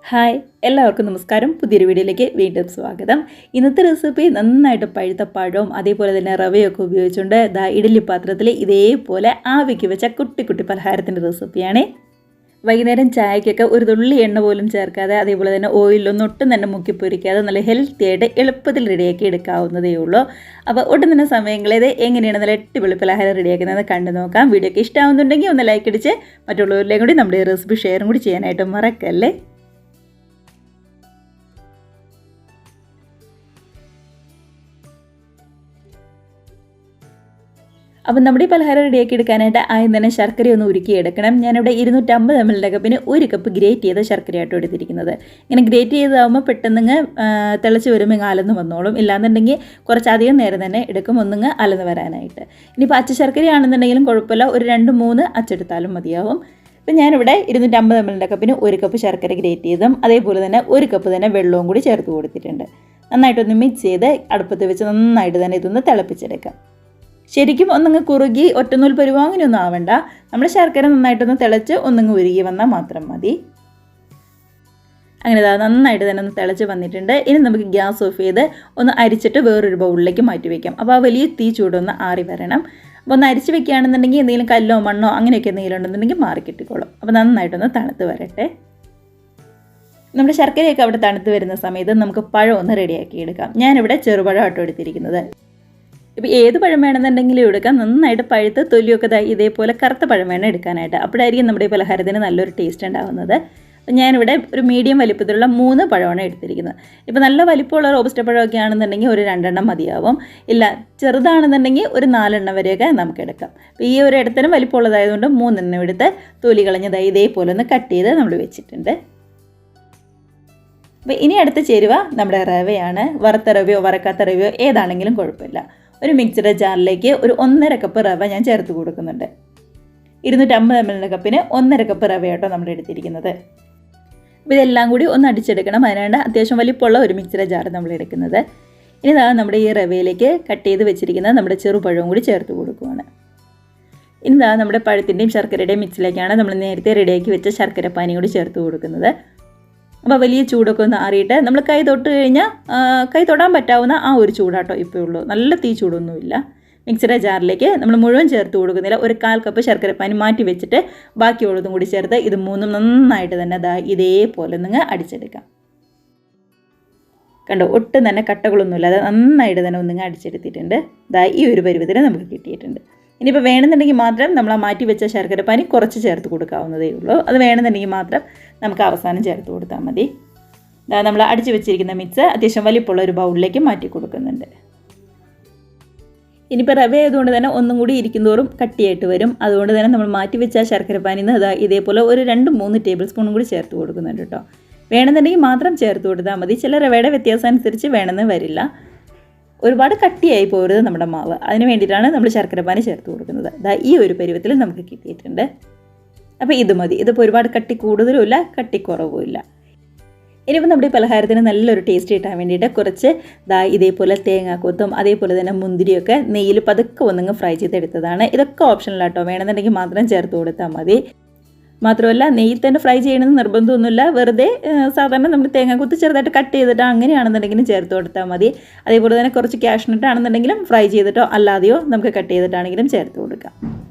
Hi എല്ലാവർക്കും നമസ്കാരം. പുതിയൊരു വീഡിയോയിലേക്ക് വീണ്ടും സ്വാഗതം. ഇന്നത്തെ റെസിപ്പി നന്നായിട്ട് പഴുത്ത പഴവും അതേപോലെ തന്നെ റവയൊക്കെ ഉപയോഗിച്ചുകൊണ്ട് ഇഡ്ഡലി പാത്രത്തിൽ ഇതേപോലെ ആവിക്ക് വെച്ച കുട്ടി കുട്ടി പലഹാരത്തിൻ്റെ റെസിപ്പിയാണ്. വൈകുന്നേരം ചായക്കൊക്കെ ഒരു തുള്ളി എണ്ണ പോലും ചേർക്കാതെ അതേപോലെ തന്നെ ഓയിലൊന്നും ഒട്ടും തന്നെ മുക്കി പൊരിക്കാതെ നല്ല ഹെൽത്തി ആയിട്ട് എളുപ്പത്തിൽ റെഡിയാക്കി എടുക്കാവുന്നതേ ഉള്ളൂ. അപ്പോൾ ഒട്ടും തന്നെ സമയങ്ങളേത് എങ്ങനെയാണ് നല്ല അടിപൊളി പലഹാരം റെഡിയാക്കുന്നത് കണ്ടു നോക്കാം. വീഡിയോക്ക് ഇഷ്ടമാവുന്നുണ്ടെങ്കിൽ ഒന്ന് ലൈക്ക് അടിച്ച് മറ്റുള്ളവരിലേക്കും കൂടി നമ്മുടെ റെസിപ്പി ഷെയറും കൂടി ചെയ്യാനായിട്ട് മറക്കല്ലേ. അപ്പം നമ്മുടെ ഈ പലഹാരം റെഡിയാക്കി എടുക്കാനായിട്ട് ആദ്യം തന്നെ ശർക്കര ഒന്ന് ഉരുക്കിയെടുക്കണം. ഞാനിവിടെ 250 ml കപ്പിന് 1 കപ്പ് ഗ്രേറ്റ് ചെയ്ത ശർക്കരയായിട്ട് എടുത്തിരിക്കുന്നത്. ഇങ്ങനെ ഗ്രേറ്റ് ചെയ്താകുമ്പോൾ പെട്ടെന്ന് തിളച്ച് വരുമ്പോൾ അലന്ന് വന്നോളും. ഇല്ലാന്നുണ്ടെങ്കിൽ കുറച്ചധികം നേരം തന്നെ എടുക്കും ഒന്നുങ്ങ് അലന്ന് വരാനായിട്ട്. ഇനിയിപ്പോൾ അച്ച ശർക്കരയാണെന്നുണ്ടെങ്കിലും കുഴപ്പമില്ല, ഒരു 2-3 അച്ചെടുത്താലും മതിയാവും. ഇപ്പം ഞാനിവിടെ 250 ml കപ്പിന് 1 കപ്പ് ശർക്കര ഗ്രേറ്റ് ചെയ്തും അതേപോലെ തന്നെ 1 കപ്പ് തന്നെ വെള്ളവും കൂടി ചേർത്ത് കൊടുത്തിട്ടുണ്ട്. നന്നായിട്ടൊന്ന് മിക്സ് ചെയ്ത് അടുപ്പത്ത് വെച്ച് നന്നായിട്ട് തന്നെ ഇതൊന്ന് തിളപ്പിച്ചെടുക്കാം. ശരിക്കും ഒന്നങ്ങ് കുറുകി ഒറ്റനൂൽ പരുവം അങ്ങനെയൊന്നും ആവണ്ട. നമ്മുടെ ശർക്കര നന്നായിട്ടൊന്ന് തിളച്ച് ഒന്നങ്ങ് ഉരുകി വന്നാൽ മാത്രം മതി. അങ്ങനെ നന്നായിട്ട് തന്നെ ഒന്ന് തിളച്ച് വന്നിട്ടുണ്ട്. ഇനി നമുക്ക് ഗ്യാസ് ഓഫ് ചെയ്ത് ഒന്ന് അരിച്ചിട്ട് വേറൊരു ബൗളിലേക്ക് മാറ്റി വയ്ക്കാം. അപ്പോൾ ആ വലിയ തീ ചൂടൊന്ന് ആറി വരണം. അപ്പോൾ ഒന്ന് അരിച്ച് വെക്കുകയാണെന്നുണ്ടെങ്കിൽ എന്തെങ്കിലും കല്ലോ മണ്ണോ അങ്ങനെയൊക്കെ എന്തെങ്കിലും ഉണ്ടെന്നുണ്ടെങ്കിൽ മാറി കിട്ടിക്കോളും. അപ്പോൾ നന്നായിട്ടൊന്ന് തണുത്ത് വരട്ടെ. നമ്മുടെ ശർക്കരയൊക്കെ അവിടെ തണുത്ത് വരുന്ന സമയത്ത് നമുക്ക് പഴം ഒന്ന് റെഡിയാക്കി എടുക്കാം. ഞാനിവിടെ ചെറുപഴം ആട്ടോ എടുത്തിരിക്കുന്നത്. ഇപ്പോൾ ഏത് പഴം വേണമെന്നുണ്ടെങ്കിലും എടുക്കാം. നന്നായിട്ട് പഴുത്ത് തൊലിയൊക്കെ ഇതേപോലെ കറുത്ത പഴം വേണം എടുക്കാനായിട്ട്. അപ്പോഴായിരിക്കും നമ്മുടെ ഈ പലഹാരത്തിന് നല്ലൊരു ടേസ്റ്റ് ഉണ്ടാകുന്നത്. അപ്പോൾ ഞാനിവിടെ ഒരു മീഡിയം വലിപ്പത്തിലുള്ള 3 പഴമാണ് എടുത്തിരിക്കുന്നത്. ഇപ്പോൾ നല്ല വലിപ്പമുള്ള റോബസ്റ്റ പഴമൊക്കെ ആണെന്നുണ്ടെങ്കിൽ ഒരു 2 എണ്ണം മതിയാവും. ഇല്ല ചെറുതാണെന്നുണ്ടെങ്കിൽ ഒരു 4 എണ്ണം വരെയൊക്കെ നമുക്ക് എടുക്കാം. അപ്പോൾ ഈ ഒരു ഇടത്തരം വലിപ്പമുള്ളതായതുകൊണ്ട് 3 എണ്ണം എടുത്ത് തൊലി കളഞ്ഞതായി ഇതേപോലെ ഒന്ന് കട്ട് ചെയ്ത് നമ്മൾ വെച്ചിട്ടുണ്ട്. അപ്പോൾ ഇനി അടുത്ത ചേരുവ നമ്മുടെ റവയാണ്. വറുത്ത റവയോ വറക്കാത്ത റവയോ ഏതാണെങ്കിലും കുഴപ്പമില്ല. ഒരു മിക്സിയുടെ ജാറിലേക്ക് ഒരു 1.5 കപ്പ് റവ ഞാൻ ചേർത്ത് കൊടുക്കുന്നുണ്ട്. 250 ml കപ്പിന് 1.5 കപ്പ് റവയാട്ടോ നമ്മൾ എടുത്തിരിക്കുന്നത്. അപ്പോൾ ഇതെല്ലാം കൂടി ഒന്ന് അടിച്ചെടുക്കണം. അതിനാണ് അത്യാവശ്യം വലിപ്പമുള്ള ഒരു മിക്സിയുടെ ജാർ നമ്മൾ എടുക്കുന്നത്. ഇനി നമ്മുടെ ഈ റവയിലേക്ക് കട്ട് ചെയ്ത് വെച്ചിരിക്കുന്ന നമ്മുടെ ചെറുപഴവും കൂടി ചേർത്ത് കൊടുക്കുകയാണ്. ഇനി നമ്മുടെ പഴത്തിൻ്റെയും ശർക്കരയുടെയും മിക്സിലേക്കാണ് നമ്മൾ നേരത്തെ റെഡിയാക്കി വെച്ച ശർക്കര പാനി കൂടി ചേർത്ത് കൊടുക്കുന്നത്. അപ്പോൾ വലിയ ചൂടൊക്കെ ഒന്ന് അറിയിട്ട് നമ്മൾ കൈ തൊട്ട് കഴിഞ്ഞാൽ കൈ തൊടാൻ പറ്റാവുന്ന ആ ഒരു ചൂടാട്ടോ ഇപ്പോൾ ഉള്ളൂ. നല്ല തീ ചൂടൊന്നുമില്ല. മിക്സിയുടെ ജാറിലേക്ക് നമ്മൾ മുഴുവൻ ചേർത്ത് കൊടുക്കുന്നില്ല. ഒരു 1/4 കപ്പ് ശർക്കരപ്പാനി മാറ്റി വെച്ചിട്ട് ബാക്കിയുള്ളതും കൂടി ചേർത്ത് ഇത് മൂന്നും നന്നായിട്ട് തന്നെ ഇതേപോലെ നിങ്ങൾ അടിച്ചെടുക്കാം. കണ്ടോ, ഒട്ടും തന്നെ കട്ടകളൊന്നുമില്ല. അത് നന്നായിട്ട് തന്നെ ഒന്നിങ്ങ് അടിച്ചെടുത്തിട്ടുണ്ട്. ഈ ഒരു പരുവത്തിന് നമുക്ക് കിട്ടിയിട്ടുണ്ട്. ഇനിയിപ്പോൾ വേണമെന്നുണ്ടെങ്കിൽ മാത്രം നമ്മൾ ആ മാറ്റി വെച്ച ശർക്കരപ്പാനി കുറച്ച് ചേർത്ത് കൊടുക്കാവുന്നതേ ഉള്ളൂ. അത് വേണമെന്നുണ്ടെങ്കിൽ മാത്രം നമുക്ക് അവസാനം ചേർത്ത് കൊടുത്താൽ മതി. നമ്മൾ അടിച്ച് വെച്ചിരിക്കുന്ന മിക്സ് അത്യാവശ്യം വലിപ്പമുള്ള ഒരു ബൗളിലേക്ക് മാറ്റി കൊടുക്കുന്നുണ്ട്. ഇനിയിപ്പോൾ റവ ആയതുകൊണ്ട് തന്നെ ഒന്നും കൂടി ഇരിക്കുന്തോറും കട്ടിയായിട്ട് വരും. അതുകൊണ്ട് തന്നെ നമ്മൾ മാറ്റി വെച്ച ശർക്കരപ്പാനിന്ന് ഇതേപോലെ ഒരു 2-3 ടേബിൾ സ്പൂണും കൂടി ചേർത്ത് കൊടുക്കുന്നുണ്ട് കേട്ടോ. വേണമെന്നുണ്ടെങ്കിൽ മാത്രം ചേർത്ത് കൊടുത്താൽ മതി. ചില റവയുടെ വ്യത്യാസം അനുസരിച്ച് വേണമെന്ന് വരില്ല. ഒരുപാട് കട്ടിയായി പോരുത് നമ്മുടെ മാവ്. അതിന് വേണ്ടിയിട്ടാണ് നമ്മൾ ശർക്കരപ്പാനി ചേർത്ത് കൊടുക്കുന്നത്. ഈ ഒരു പരുവത്തിൽ നമുക്ക് കിട്ടിയിട്ടുണ്ട്. അപ്പോൾ ഇത് മതി. ഇതിപ്പോൾ ഒരുപാട് കട്ടി കൂടുതലും ഇല്ല, കട്ടി കുറവും ഇല്ല. ഇനിയിപ്പോൾ നമ്മുടെ ഈ പലഹാരത്തിന് നല്ലൊരു ടേസ്റ്റ് കിട്ടാൻ വേണ്ടിയിട്ട് കുറച്ച് ഇതേപോലെ തേങ്ങാക്കൊത്തും അതേപോലെ തന്നെ മുന്തിരിയൊക്കെ നെയ്യിൽ പതുക്കെ ഒന്നിങ്ങ് ഫ്രൈ ചെയ്തെടുത്തതാണ്. ഇതൊക്കെ ഓപ്ഷനിലാട്ടോ, വേണമെന്നുണ്ടെങ്കിൽ മാത്രം ചേർത്ത് കൊടുത്താൽ മതി. മാത്രമല്ല നെയ്യിൽ തന്നെ ഫ്രൈ ചെയ്യണമെന്ന് നിർബന്ധമൊന്നുമില്ല. വെറുതെ സാധാരണ നമ്മൾ തേങ്ങാക്കൊത്ത് ചെറുതായിട്ട് കട്ട് ചെയ്തിട്ടോ അങ്ങനെയാണെന്നുണ്ടെങ്കിലും ചേർത്ത് കൊടുത്താൽ മതി. അതേപോലെ തന്നെ കുറച്ച് കാഷ്നട്ട് ആണെന്നുണ്ടെങ്കിലും ഫ്രൈ ചെയ്തിട്ടോ അല്ലാതെയോ നമുക്ക് കട്ട് ചെയ്തിട്ടാണെങ്കിലും ചേർത്ത് കൊടുക്കാം.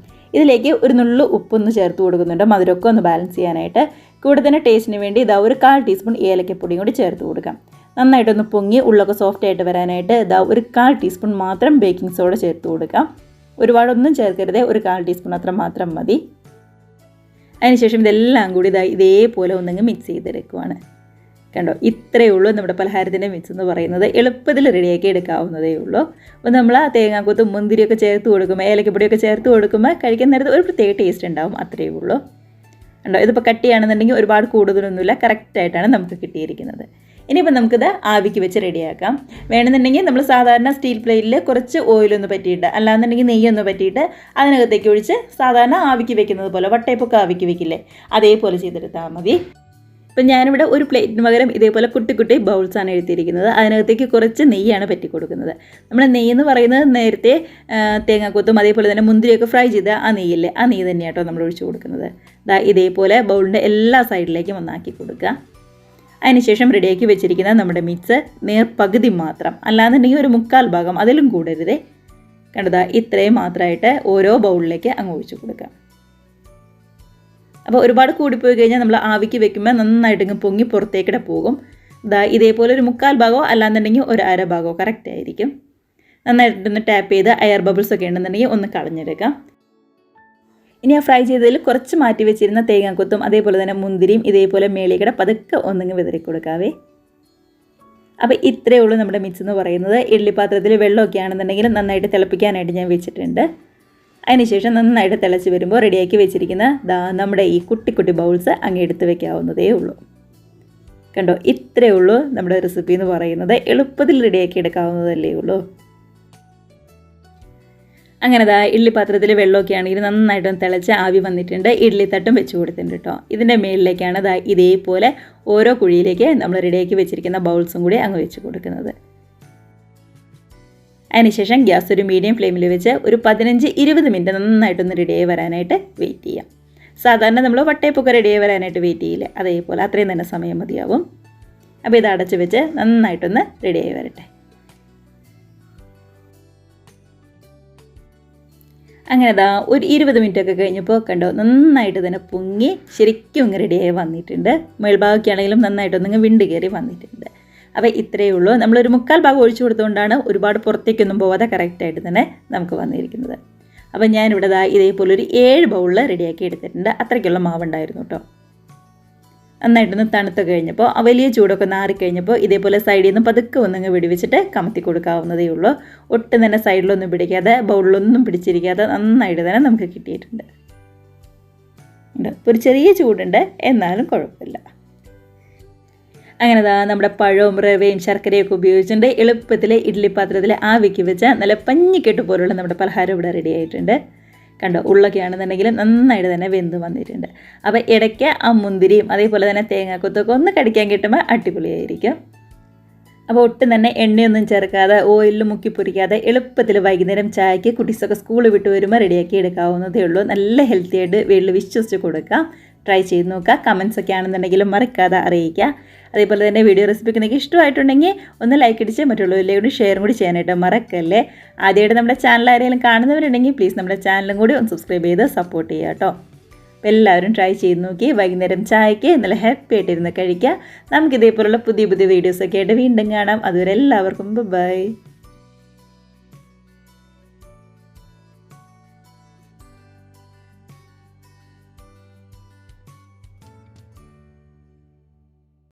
ഇതിലേക്ക് ഒരു നുള്ളു ഉപ്പൊന്ന് ചേർത്ത് കൊടുക്കുന്നുണ്ട്, മധുരമൊക്കെ ഒന്ന് ബാലൻസ് ചെയ്യാനായിട്ട്. കൂടെ തന്നെ ടേസ്റ്റിന് വേണ്ടി ഒരു 1/4 ടീസ്പൂൺ ഏലക്കപ്പൊടിയും കൂടി ചേർത്ത് കൊടുക്കാം. നന്നായിട്ടൊന്ന് പൊങ്ങി ഉള്ളൊക്കെ സോഫ്റ്റ് ആയിട്ട് വരാനായിട്ട് ഒരു 1/4 ടീസ്പൂൺ മാത്രം ബേക്കിംഗ് സോഡ ചേർത്ത് കൊടുക്കാം. ഒരുപാടൊന്നും ചേർക്കരുത്, ഒരു 1/4 ടീസ്പൂൺ അത്ര മാത്രം മതി. അതിനുശേഷം ഇതെല്ലാം കൂടി ഇതേപോലെ ഒന്നങ്ങ് മിക്സ് ചെയ്തെടുക്കുവാണ്. കണ്ടോ, ഇത്രയേ ഉള്ളൂ നമ്മുടെ പലഹാരത്തിൻ്റെ മിക്സ് എന്ന് പറയുന്നത്. എളുപ്പത്തിൽ റെഡിയാക്കി എടുക്കാവുന്നതേ ഉള്ളൂ. അപ്പോൾ നമ്മൾ ആ തേങ്ങാക്കൊത്തും മുന്തിരിയൊക്കെ ചേർത്ത് കൊടുക്കുമ്പോൾ ഏലക്കപ്പൊടിയൊക്കെ ചേർത്ത് കൊടുക്കുമ്പോൾ കഴിക്കുന്ന നേരത്ത് ഒരു പ്രത്യേക ടേസ്റ്റ് ഉണ്ടാവും. അത്രയേ ഉള്ളൂ. കണ്ടോ, ഇതിപ്പോൾ കട്ടിയാണെന്നുണ്ടെങ്കിൽ ഒരുപാട് കൂടുതലൊന്നുമില്ല, കറക്റ്റായിട്ടാണ് നമുക്ക് കിട്ടിയിരിക്കുന്നത്. ഇനിയിപ്പോൾ നമുക്കിത് ആവിക്ക് വെച്ച് റെഡിയാക്കാം. വേണമെന്നുണ്ടെങ്കിൽ നമ്മൾ സാധാരണ സ്റ്റീൽ പ്ലേറ്റിൽ കുറച്ച് ഓയിലൊന്ന് പറ്റിയിട്ട് അല്ലാന്നുണ്ടെങ്കിൽ നെയ്യൊന്ന് പറ്റിയിട്ട് അതിനകത്തേക്ക് ഒഴിച്ച് സാധാരണ ആവിക്ക് വെക്കുന്നത് പോലെ വട്ടയപ്പൊക്കെ ആവിക്ക് വെക്കില്ലേ, അതേപോലെ ചെയ്തെടുത്താൽ മതി. ഇപ്പം ഞാനിവിടെ ഒരു പ്ലേറ്റിന് പകരം ഇതേപോലെ കുട്ടി കുട്ടി ബൗൾസാണ് എടുത്തിരിക്കുന്നത്. അതിനകത്തേക്ക് കുറച്ച് നെയ്യാണ് പറ്റി കൊടുക്കുന്നത്. നമ്മൾ നെയ്യെന്ന് പറയുന്നത് നേരത്തെ തേങ്ങാക്കൊത്തും അതേപോലെ തന്നെ മുന്തിരിയൊക്കെ ഫ്രൈ ചെയ്ത ആ നെയ്യില്ലേ, ആ നെയ്യ് തന്നെയാട്ടോ നമ്മൾ ഒഴിച്ച് കൊടുക്കുന്നത്. ഇതേപോലെ ബൗളിൻ്റെ എല്ലാ സൈഡിലേക്കും ഒന്നാക്കി കൊടുക്കുക. അതിനുശേഷം റെഡിയാക്കി വെച്ചിരിക്കുന്ന നമ്മുടെ മിക്സ് നേർപകുതി മാത്രം, അല്ലാന്നുണ്ടെങ്കിൽ ഒരു 1/4 ഭാഗം അതിലും കൂടരുതേ. കണ്ടതാ ഇത്രയും മാത്രമായിട്ട് ഓരോ ബൗളിലേക്ക് അങ്ങ് ഒഴിച്ചു കൊടുക്കാം. അപ്പോൾ ഒരുപാട് കൂടിപ്പോയി കഴിഞ്ഞാൽ നമ്മൾ ആവിക്ക് വെക്കുമ്പോൾ നന്നായിട്ടിങ്ങ് പൊങ്ങി പുറത്തേക്കിടെ പോകും. ഇതേപോലെ ഒരു 1/4 ഭാഗമോ അല്ലാന്നുണ്ടെങ്കിൽ ഒരു 1/2 ഭാഗമോ കറക്റ്റ് ആയിരിക്കും. നന്നായിട്ടൊന്ന് ടാപ്പ് ചെയ്ത് എയർ ബബിൾസ് ഒക്കെ ഉണ്ടെന്നുണ്ടെങ്കിൽ ഒന്ന് കളഞ്ഞെടുക്കാം. ഇനി ആ ഫ്രൈ ചെയ്തതിൽ കുറച്ച് മാറ്റി വെച്ചിരുന്ന തേങ്ങാക്കൊത്തും അതേപോലെ തന്നെ മുന്തിരിയും ഇതേപോലെ മേളിക്കടെ പതുക്കെ ഒന്നിങ്ങ് വിതറി കൊടുക്കാവേ. അപ്പോൾ ഇത്രയേ ഉള്ളൂ നമ്മുടെ മിക്സ് എന്ന് പറയുന്നത്. ഇഡ്ഡലി പാത്രത്തിൽ വെള്ളമൊക്കെ ആണെന്നുണ്ടെങ്കിൽ നന്നായിട്ട് തിളപ്പിക്കാനായിട്ട് ഞാൻ വെച്ചിട്ടുണ്ട്. അതിനുശേഷം നന്നായിട്ട് തിളച്ച് വരുമ്പോൾ റെഡിയാക്കി വെച്ചിരിക്കുന്ന നമ്മുടെ ഈ കുട്ടി കുട്ടി ബൗൾസ് അങ്ങ് എടുത്ത് വെക്കാവുന്നതേ ഉള്ളൂ. കണ്ടോ, ഇത്രയേ ഉള്ളൂ നമ്മുടെ റെസിപ്പി എന്ന് പറയുന്നത്. എളുപ്പത്തിൽ റെഡിയാക്കി എടുക്കാവുന്നതല്ലേ ഉള്ളൂ. അങ്ങനെ ഇഡ്ഡലി പാത്രത്തിൽ വെള്ളമൊക്കെ ആണെങ്കിൽ നന്നായിട്ടൊന്ന് തിളച്ച് ആവി വന്നിട്ടുണ്ട്. ഇഡ്ഡലി തട്ടും വെച്ച് കൊടുത്തിട്ടുണ്ട് കേട്ടോ. ഇതിൻ്റെ മേളിലേക്കാണ് ഇതേപോലെ ഓരോ കുഴിയിലേക്ക് നമ്മൾ റെഡിയാക്കി വെച്ചിരിക്കുന്ന ബൗൾസും കൂടി അങ്ങ് വെച്ച് കൊടുക്കുന്നത്. അതിനുശേഷം ഗ്യാസ് ഒരു മീഡിയം ഫ്ലെയിമിൽ വെച്ച് ഒരു 15-20 മിനിറ്റ് നന്നായിട്ടൊന്ന് റെഡിയായി വരാനായിട്ട് വെയിറ്റ് ചെയ്യാം. സാധാരണ നമ്മൾ വട്ടയപ്പൊക്കെ റെഡിയായി വരാനായിട്ട് വെയിറ്റ് ചെയ്യില്ല, അതേപോലെ അത്രയും തന്നെ സമയം മതിയാവും. അപ്പോൾ ഇത് അടച്ച് വെച്ച് നന്നായിട്ടൊന്ന് റെഡിയായി വരട്ടെ. അങ്ങനെ ഒരു 20 മിനിറ്റൊക്കെ കഴിഞ്ഞപ്പോൾ കണ്ടോ നന്നായിട്ട് തന്നെ പൊങ്ങി ശരിക്കും ഇങ്ങ് റെഡിയായി വന്നിട്ടുണ്ട്. മേൽഭാഗമൊക്കെ ആണെങ്കിലും നന്നായിട്ടൊന്നിങ്ങ് വിണ്ട് കയറി വന്നിട്ടുണ്ട്. അപ്പോൾ ഇത്രയേ ഉള്ളൂ. നമ്മളൊരു 1/4 ഭാഗം ഒഴിച്ചു കൊടുത്തുകൊണ്ടാണ് ഒരുപാട് പുറത്തേക്കൊന്നും പോവാതെ കറക്റ്റായിട്ട് തന്നെ നമുക്ക് വന്നിരിക്കുന്നത്. അപ്പോൾ ഞാനിവിടെ ഇതേപോലെ ഒരു 7 ബൗളിൽ റെഡിയാക്കി എടുത്തിട്ടുണ്ട്. അത്രയ്ക്കുള്ള മാവുണ്ടായിരുന്നു കേട്ടോ. നന്നായിട്ടൊന്ന് തണുത്ത് കഴിഞ്ഞപ്പോൾ വലിയ ചൂടൊക്കെ നാറിക്കഴിഞ്ഞപ്പോൾ ഇതേപോലെ സൈഡിൽ നിന്ന് പതുക്കെ ഒന്നങ്ങ് വെടിവെച്ചിട്ട് കമത്തി കൊടുക്കാവുന്നതേ ഉള്ളൂ. ഒട്ടും തന്നെ സൈഡിലൊന്നും പിടിക്കാതെ ബൗളിലൊന്നും പിടിച്ചിരിക്കാതെ നന്നായിട്ട് തന്നെ നമുക്ക് കിട്ടിയിട്ടുണ്ട്. ഒരു ചെറിയ ചൂടുണ്ട്, എന്നാലും കുഴപ്പമില്ല. അങ്ങനെ നമ്മുടെ പഴവും റവയും ശർക്കരയൊക്കെ ഉപയോഗിച്ചിട്ടുണ്ട് എളുപ്പത്തിൽ ഇഡ്ഡലി പാത്രത്തിൽ ആവിക്ക് വെച്ച നല്ല പഞ്ഞിക്കെട്ട് പോലുള്ള നമ്മുടെ പലഹാരം ഇവിടെ റെഡി ആയിട്ടുണ്ട്. കണ്ടോ, ഉള്ളൊക്കെ ആണെന്നുണ്ടെങ്കിലും നന്നായിട്ട് തന്നെ വെന്ത് വന്നിട്ടുണ്ട്. അപ്പോൾ ഇടയ്ക്ക് ആ മുന്തിരിയും അതേപോലെ തന്നെ തേങ്ങാക്കൊത്തൊക്കെ ഒന്ന് കടിക്കാൻ കിട്ടുമ്പോൾ അടിപൊളിയായിരിക്കും. അപ്പോൾ ഒട്ടും തന്നെ എണ്ണയൊന്നും ചേർക്കാതെ ഓയിലിൽ മുക്കി പൊരിക്കാതെ എളുപ്പത്തിൽ വൈകുന്നേരം ചായക്ക് കുട്ടീസൊക്കെ സ്കൂളിൽ വിട്ട് വരുമ്പോൾ റെഡിയാക്കി എടുക്കാവുന്നതേ ഉള്ളൂ. നല്ല ഹെൽത്തി ആയിട്ട് വീട്ടിൽ വിശ്വസിച്ച് കൊടുക്കാം. ട്രൈ ചെയ്ത് നോക്കുക. കമൻസൊക്കെ ആണെന്നുണ്ടെങ്കിലും മറക്കാതെ അറിയിക്കുക. അതേപോലെ തന്നെ വീഡിയോ റെസിപ്പിക്ക് നിങ്ങൾക്ക് ഇഷ്ടമായിട്ടുണ്ടെങ്കിൽ ഒന്ന് ലൈക്ക് അടിച്ച് മറ്റുള്ളവരിലേക്ക് ഷെയറും കൂടി ചെയ്യാനായിട്ട് മറക്കല്ലേ. ആദ്യമായിട്ട് നമ്മുടെ ചാനൽ ആരെങ്കിലും കാണുന്നവരുണ്ടെങ്കിൽ പ്ലീസ് നമ്മുടെ ചാനലും കൂടി ഒന്ന് സബ്സ്ക്രൈബ് ചെയ്ത് സപ്പോർട്ട് ചെയ്യുക കേട്ടോ. അപ്പോൾ എല്ലാവരും ട്രൈ ചെയ്ത് നോക്കി വൈകുന്നേരം ചായക്ക് നല്ല ഹാപ്പി ആയിട്ടിരുന്ന് കഴിക്കുക. നമുക്കിതേപോലുള്ള പുതിയ പുതിയ വീഡിയോസൊക്കെ ആയിട്ട് വീണ്ടും കാണാം. അതുവരെ എല്ലാവർക്കും ബൈ.